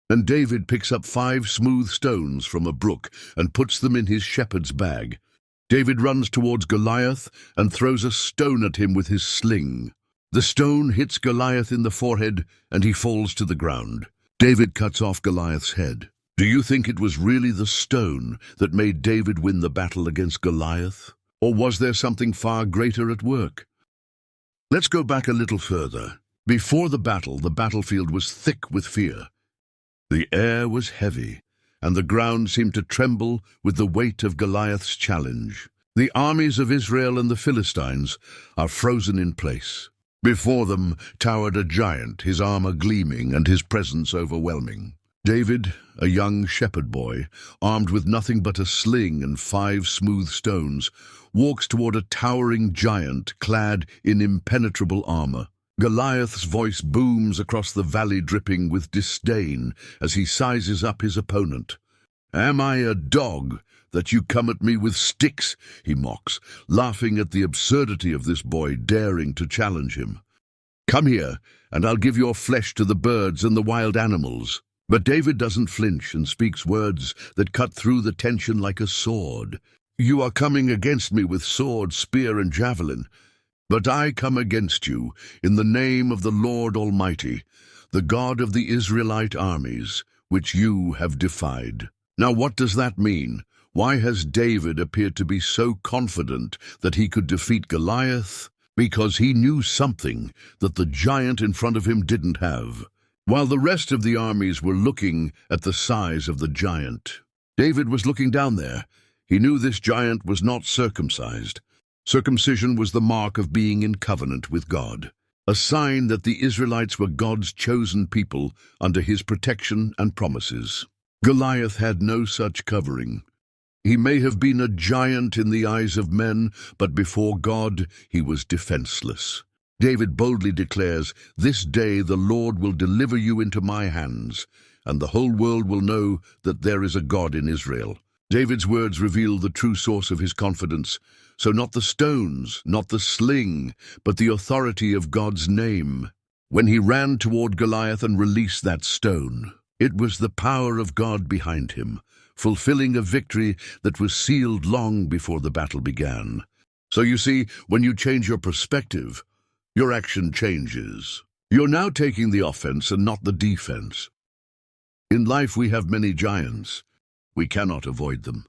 And David picks up 5 smooth stones from a brook and puts them in his shepherd's bag. David runs towards Goliath and throws a stone at him with his sling. The stone hits Goliath in the forehead and he falls to the ground. David cuts off Goliath's head. Do you think it was really the stone that made David win the battle against Goliath? Or was there something far greater at work? Let's go back a little further. Before the battlefield was thick with fear. The air was heavy, and the ground seemed to tremble with the weight of Goliath's challenge. The armies of Israel and the Philistines are frozen in place. Before them towered a giant, his armor gleaming and his presence overwhelming. David, a young shepherd boy, armed with nothing but a sling and 5 smooth stones, walks toward a towering giant clad in impenetrable armor. Goliath's voice booms across the valley, dripping with disdain as he sizes up his opponent. "Am I a dog that you come at me with sticks?" he mocks, laughing at the absurdity of this boy daring to challenge him. "Come here, and I'll give your flesh to the birds and the wild animals." But David doesn't flinch and speaks words that cut through the tension like a sword. "You are coming against me with sword, spear, and javelin. But I come against you in the name of the Lord Almighty, the God of the Israelite armies, which you have defied." Now what does that mean? Why has David appeared to be so confident that he could defeat Goliath? Because he knew something that the giant in front of him didn't have. While the rest of the armies were looking at the size of the giant, David was looking down there. He knew this giant was not circumcised. Circumcision was the mark of being in covenant with God, a sign that the Israelites were God's chosen people under his protection and promises. Goliath had no such covering. He may have been a giant in the eyes of men, but before God he was defenseless. David boldly declares, "This day the Lord will deliver you into my hands, and the whole world will know that there is a God in Israel." David's words reveal the true source of his confidence. So not the stones, not the sling, but the authority of God's name. When he ran toward Goliath and released that stone, it was the power of God behind him, fulfilling a victory that was sealed long before the battle began. So you see, when you change your perspective, your action changes. You're now taking the offense and not the defense. In life we have many giants. We cannot avoid them.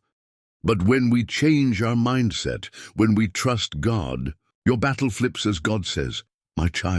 But when we change our mindset, when we trust God, your battle flips as God says, "My child."